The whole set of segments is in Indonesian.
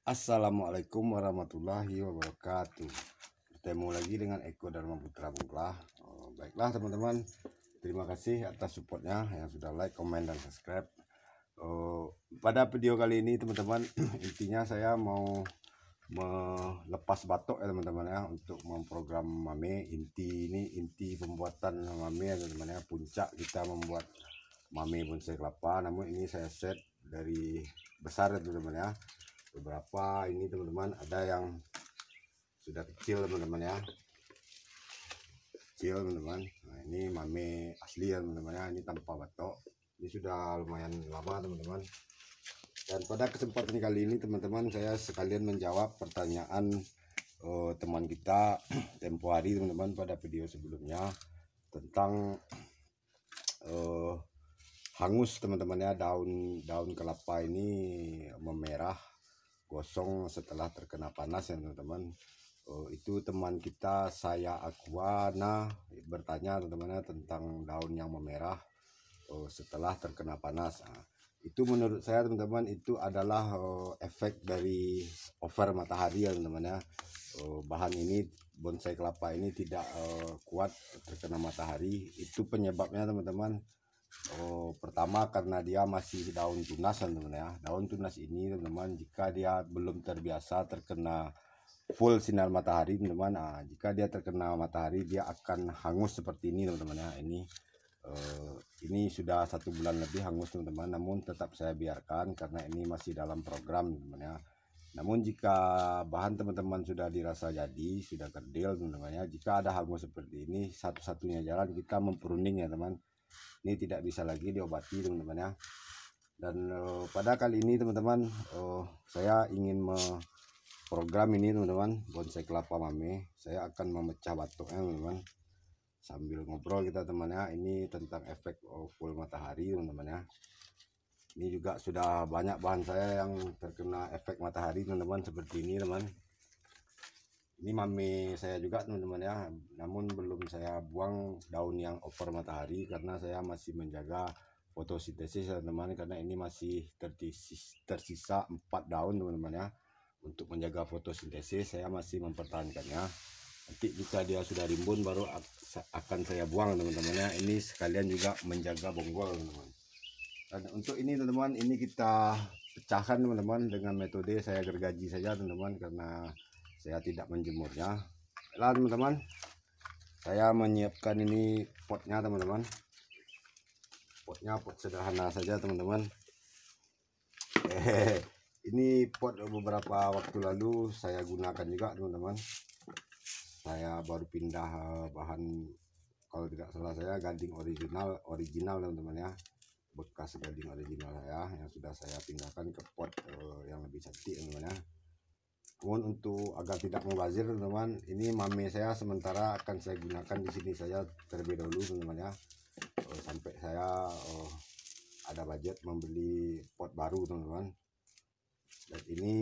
Assalamualaikum warahmatullahi wabarakatuh. Bertemu lagi dengan Eko Dharma Putra Bungklah. Baiklah teman-teman, terima kasih atas supportnya yang sudah like, komen, dan subscribe. Pada video kali ini teman-teman, intinya saya mau melepas batok ya teman-teman ya, untuk memprogram mame. Inti pembuatan mame ya teman-teman ya, puncak kita membuat mame bonsai kelapa. Namun ini saya set dari besar ya teman-teman ya. Beberapa ini teman-teman ada yang sudah kecil teman-teman ya, kecil teman-teman. Nah, ini mame asli ya teman-teman ya, ini tanpa batok. Ini sudah lumayan lama teman-teman. Dan pada kesempatan kali ini teman-teman, saya sekalian menjawab pertanyaan teman kita tempo hari teman-teman pada video sebelumnya tentang hangus teman-teman ya, daun kelapa ini memerah gosong setelah terkena panas ya teman-teman. Itu teman kita saya Aquana bertanya teman-teman tentang daun yang memerah setelah terkena panas. Itu menurut saya teman-teman itu adalah efek dari over matahari ya teman-teman ya. Bahan ini, bonsai kelapa ini tidak kuat terkena matahari. Itu penyebabnya teman-teman. Pertama karena dia masih daun tunas teman-teman ya. Daun tunas ini teman-teman, jika dia belum terbiasa terkena full sinar matahari teman-teman, jika dia terkena matahari dia akan hangus seperti ini teman-teman ya. Ini sudah 1 bulan lebih hangus teman-teman, namun tetap saya biarkan karena ini masih dalam program teman-teman ya. Namun jika bahan teman-teman sudah dirasa jadi, sudah kerdil teman-teman ya, jika ada hangus seperti ini, satu-satunya jalan kita mempruning ya teman. Ini tidak bisa lagi diobati teman-teman ya. Dan pada kali ini teman-teman, saya ingin program ini teman-teman, bonsai kelapa mame. Saya akan memecah batoknya teman-teman, sambil ngobrol kita teman ya. Ini tentang efek full matahari teman-teman ya. Ini juga sudah banyak bahan saya yang terkena efek matahari teman-teman, seperti ini teman. Ini mame saya juga teman-teman ya, namun belum saya buang daun yang over matahari karena saya masih menjaga fotosintesis teman-teman, karena ini masih tersisa 4 daun teman-teman ya. Untuk menjaga fotosintesis saya masih mempertahankannya. Nanti jika dia sudah rimbun baru akan saya buang teman-teman ya. Ini sekalian juga menjaga bonggol teman-teman. Dan untuk ini teman-teman, ini kita pecahkan teman-teman dengan metode saya gergaji saja teman-teman, karena saya tidak menjemurnya. Lah teman-teman, saya menyiapkan ini potnya teman-teman. Potnya pot sederhana saja teman-teman. Ini pot beberapa waktu lalu saya gunakan juga teman-teman. Saya baru pindah bahan, kalau tidak salah saya gading original teman-teman ya, bekas gading original saya yang sudah saya pindahkan ke pot yang lebih cantik teman-teman ya. Namun untuk agar tidak mubazir teman-teman, ini mame saya sementara akan saya gunakan di sini saja terlebih dahulu teman-teman ya, sampai saya ada budget membeli pot baru teman-teman. Dan ini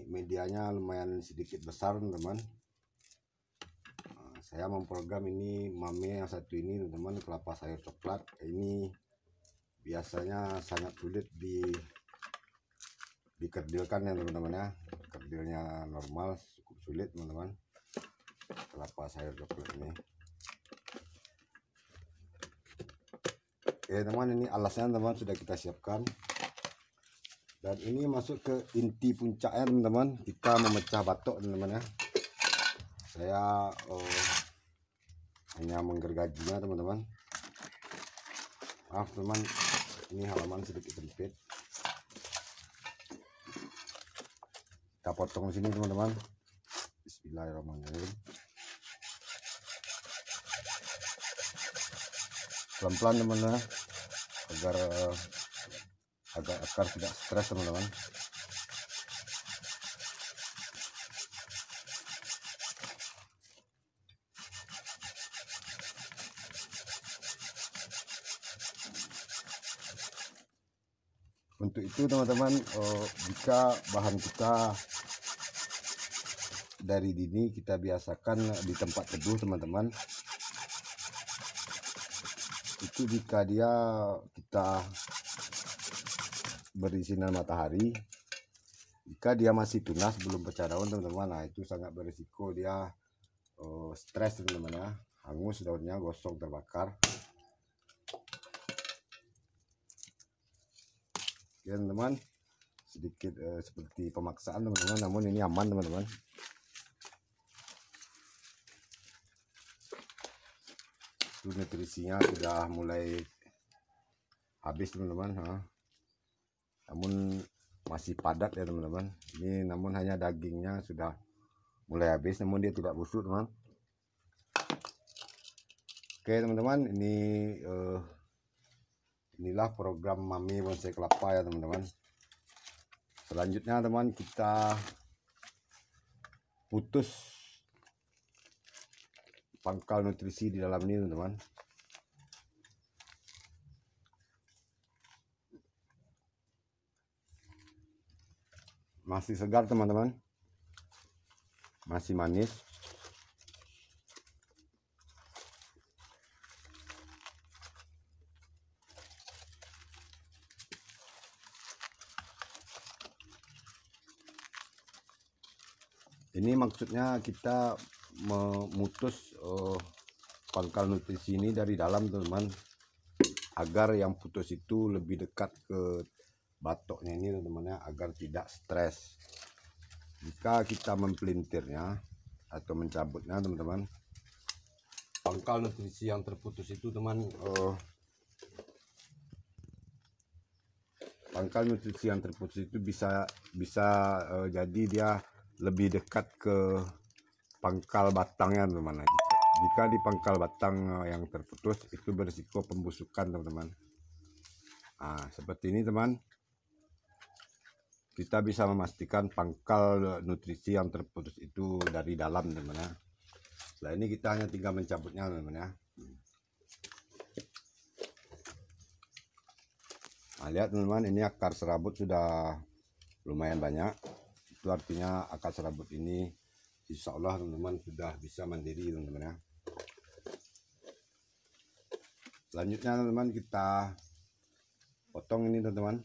medianya lumayan sedikit besar teman-teman. Saya memprogram ini mame yang satu ini teman-teman, kelapa sayur coklat. Ini biasanya sangat sulit dikerdilkan ya teman-teman ya. Kerdilnya normal cukup sulit teman-teman, kelapa sayur coklat ini. Oke teman, ini alasnya teman sudah kita siapkan. Dan ini masuk ke inti puncaknya teman-teman, kita memecah batok teman-teman ya. Saya hanya menggergajinya teman-teman. Maaf teman, ini halaman sedikit sempit. Kita potong sini teman-teman. Bismillahirrahmanirrahim. Pelan-pelan teman-teman, agar akar tidak stres teman-teman. Untuk itu teman-teman, jika bahan kita dari dini kita biasakan di tempat teduh teman-teman, itu jika kita beri sinar matahari Jika dia masih tunas belum pecah daun teman-teman, nah itu sangat berisiko dia stres teman-teman ya, hangus daunnya, gosong, terbakar. Oke teman-teman, sedikit seperti pemaksaan teman-teman, namun ini aman teman-teman. Itu nutrisinya sudah mulai habis teman-teman, namun masih padat ya teman-teman. Ini namun hanya dagingnya sudah mulai habis, namun dia tidak busuk teman. Oke teman-teman, inilah program Mami Bonsai Kelapa ya teman-teman. Selanjutnya teman, kita putus pangkal nutrisi di dalam ini teman-teman. Masih segar teman-teman, masih manis. Ini maksudnya kita memutus pangkal nutrisi ini dari dalam teman-teman, agar yang putus itu lebih dekat ke batoknya ini teman-teman ya, agar tidak stres. Jika kita mempelintirnya atau mencabutnya teman-teman, pangkal nutrisi yang terputus itu teman, pangkal nutrisi yang terputus itu bisa jadi dia lebih dekat ke pangkal batangnya teman-teman. Jika di pangkal batang yang terputus itu berisiko pembusukan teman-teman. Nah, seperti ini teman, kita bisa memastikan pangkal nutrisi yang terputus itu dari dalam teman-teman ya. Setelah ini kita hanya tinggal mencabutnya teman-teman ya. Nah, lihat teman-teman, ini akar serabut sudah lumayan banyak. Itu artinya akar serabut ini insya Allah teman-teman sudah bisa mandiri teman-teman ya. Selanjutnya teman-teman, kita potong ini teman-teman,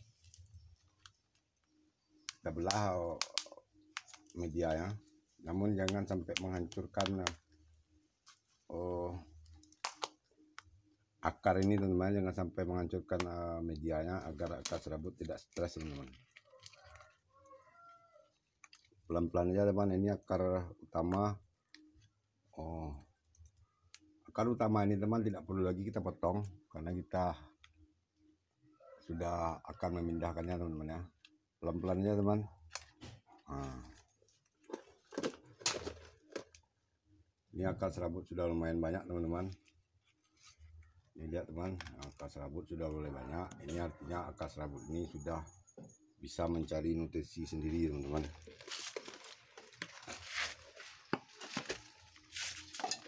kita belah media ya, namun jangan sampai menghancurkan akar ini teman-teman, jangan sampai menghancurkan medianya, agar akar serabut tidak stres teman-teman. Pelan-pelan aja teman, ini akar utama. Akar utama ini teman tidak perlu lagi kita potong, karena kita sudah akan memindahkannya teman-teman ya. Pelan-pelan aja teman. Ini akar serabut sudah lumayan banyak teman-teman. Ini lihat teman, akar serabut sudah mulai banyak. Ini artinya akar serabut ini sudah bisa mencari nutrisi sendiri teman-teman.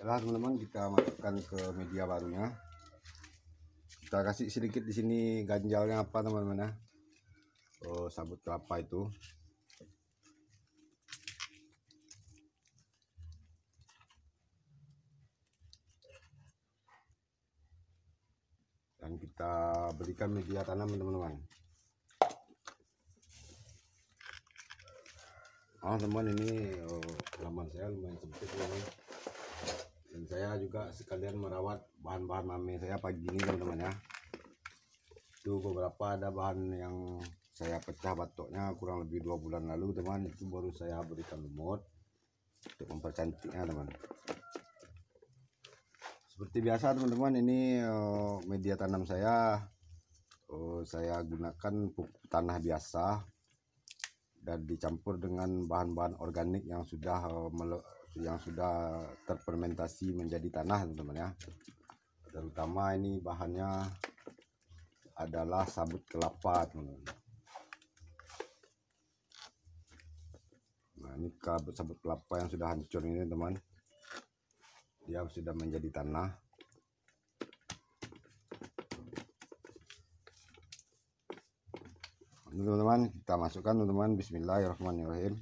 Setelah teman-teman kita masukkan ke media barunya, kita kasih sedikit di sini ganjalnya apa teman-teman ya, sabut kelapa itu. Dan kita berikan media tanam teman-teman. Teman, ini halaman saya lumayan sempit teman-teman. Dan saya juga sekalian merawat bahan-bahan mami saya pagi ini teman-teman ya. Itu beberapa ada bahan yang saya pecah batoknya kurang lebih 2 bulan lalu teman, itu baru saya berikan lumut untuk mempercantiknya teman. Seperti biasa teman-teman, ini media tanam saya gunakan pupuk tanah biasa dan dicampur dengan bahan-bahan organik yang sudah terfermentasi menjadi tanah teman-teman ya. Terutama ini bahannya adalah sabut kelapa teman-teman. Nah, ini sabut kelapa yang sudah hancur ini teman, dia sudah menjadi tanah. Teman-teman, kita masukkan teman-teman. Bismillahirrahmanirrahim.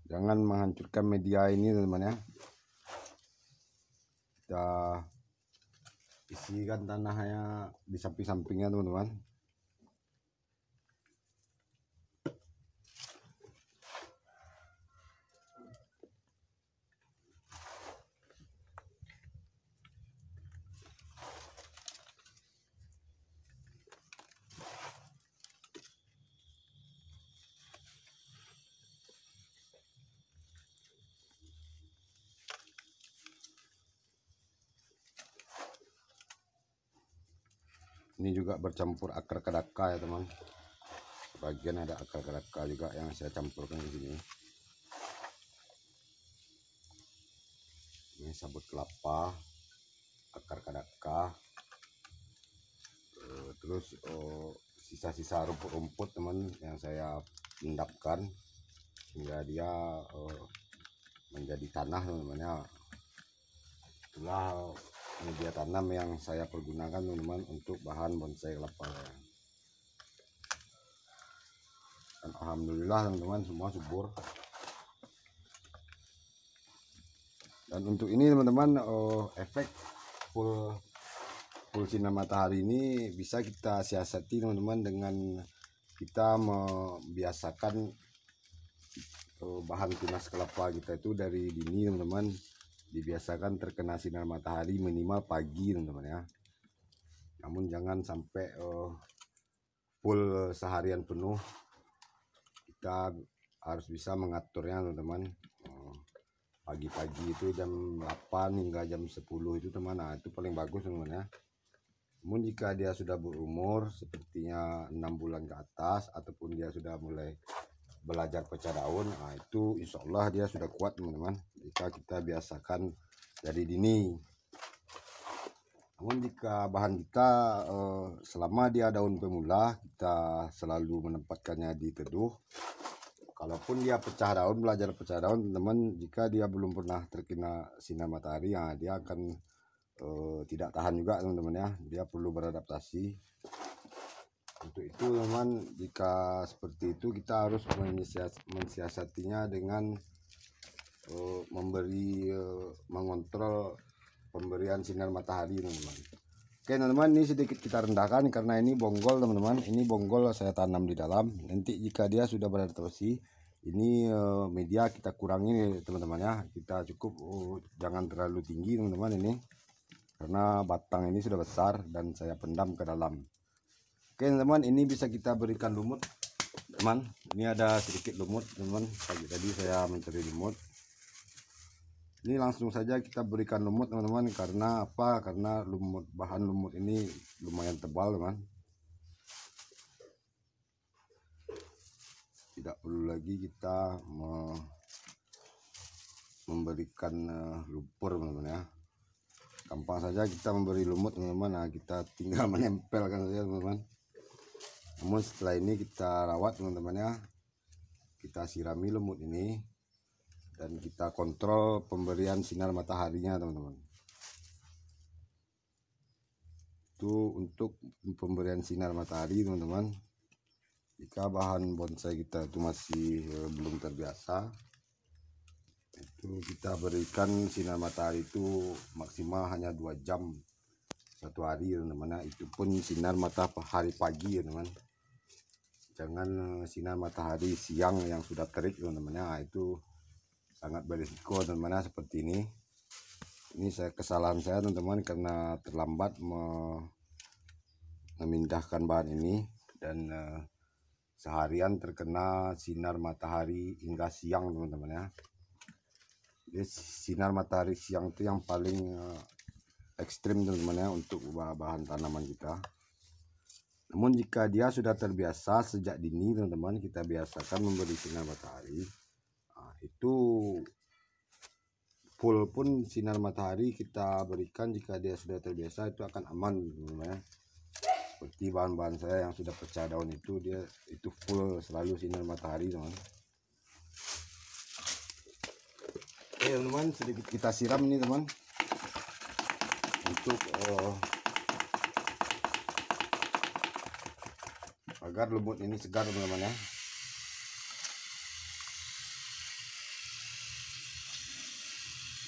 Jangan menghancurkan media ini teman-teman ya. Kita isikan tanahnya di samping-sampingnya teman-teman. Ini juga bercampur akar kadaka ya teman. Bagian ada akar kadaka juga yang saya campurkan di sini. Ini sabut kelapa, akar kadaka, terus sisa-sisa rumput-rumput teman yang saya endapkan hingga dia menjadi tanah teman-teman ya. Itulah media tanam yang saya pergunakan teman-teman untuk bahan bonsai kelapa. Dan alhamdulillah teman-teman semua subur. Dan untuk ini teman-teman efek full sinar matahari ini bisa kita siasati teman-teman dengan kita membiasakan bahan tunas kelapa kita itu dari dini teman-teman, dibiasakan terkena sinar matahari minimal pagi teman-teman ya. Namun jangan sampai full seharian penuh, kita harus bisa mengaturnya teman-teman. Pagi-pagi itu jam 8 hingga jam 10 itu teman, nah itu paling bagus teman-teman ya. Namun jika dia sudah berumur sepertinya 6 bulan ke atas ataupun dia sudah mulai belajar pecah daun, nah itu insya Allah dia sudah kuat teman-teman jika kita biasakan dari dini. Namun jika bahan kita selama dia daun pemula, kita selalu menempatkannya di teduh. Kalaupun dia pecah daun, belajar pecah daun teman-teman, jika dia belum pernah terkena sinar matahari, ya dia akan tidak tahan juga teman-teman ya, dia perlu beradaptasi. Untuk itu teman, jika seperti itu kita harus mensiasatinya dengan mengontrol pemberian sinar matahari teman-teman. Oke teman-teman, ini sedikit kita rendahkan karena ini bonggol teman-teman. Ini bonggol saya tanam di dalam. Nanti jika dia sudah beradaptasi, ini media kita kurangi teman-teman ya. Kita cukup jangan terlalu tinggi teman-teman ini, karena batang ini sudah besar dan saya pendam ke dalam. Oke teman-teman, ini bisa kita berikan lumut teman. Ini ada sedikit lumut teman. Tadi saya mencari lumut. Ini langsung saja kita berikan lumut teman-teman. Karena apa? Karena bahan lumut ini lumayan tebal teman. Tidak perlu lagi kita memberikan lumpur teman-teman ya. Gampang saja kita memberi lumut teman-teman. Nah kita tinggal menempelkan saja teman-teman. Namun setelah ini kita rawat teman-teman ya. Kita sirami lumut ini dan kita kontrol pemberian sinar mataharinya teman-teman. Itu untuk pemberian sinar matahari teman-teman. Jika bahan bonsai kita itu masih belum terbiasa, itu kita berikan sinar matahari itu maksimal hanya 2 jam satu hari teman-teman. Itu pun sinar matahari pagi ya teman. Jangan sinar matahari siang yang sudah terik teman-teman. Nah, itu sangat berisiko teman-teman seperti ini. Ini kesalahan saya teman-teman karena terlambat memindahkan bahan ini dan seharian terkena sinar matahari hingga siang teman-teman ya. Jadi sinar matahari siang itu yang paling ekstrim teman-teman ya untuk bahan tanaman kita. Namun jika dia sudah terbiasa sejak dini teman-teman, kita biasakan memberi sinar matahari, nah, itu full pun sinar matahari kita berikan. Jika dia sudah terbiasa itu akan aman teman-teman ya. Seperti bahan-bahan saya yang sudah pecah daun itu, dia itu full selalu sinar matahari teman. Oke teman-teman, sedikit kita siram ini teman, untuk agar lumut ini segar teman-teman ya.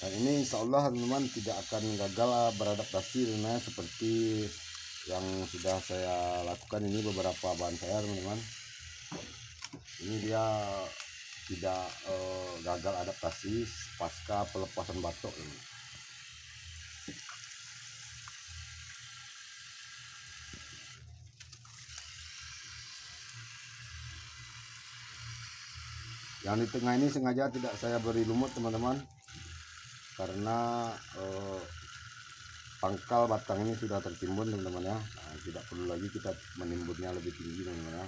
Dan ini insya Allah teman-teman tidak akan gagal beradaptasi teman, seperti yang sudah saya lakukan ini beberapa bahan saya teman-teman. Ini dia tidak gagal adaptasi pasca pelepasan batok ini. Yang di tengah ini sengaja tidak saya beri lumut teman-teman, karena pangkal batang ini sudah tertimbun teman-teman ya. Nah, tidak perlu lagi kita menimbunnya lebih tinggi teman-teman ya.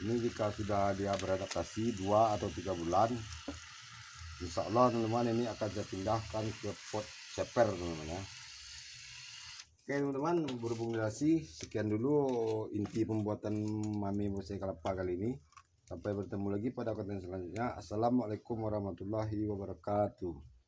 Ini jika sudah dia beradaptasi 2 atau 3 bulan, insya Allah teman-teman ini akan saya pindahkan ke pot ceper teman-teman ya. Oke teman-teman, berhubung durasi sekian dulu inti pembuatan mami bonsai kelapa kali ini. Sampai bertemu lagi pada konten selanjutnya. Assalamualaikum warahmatullahi wabarakatuh.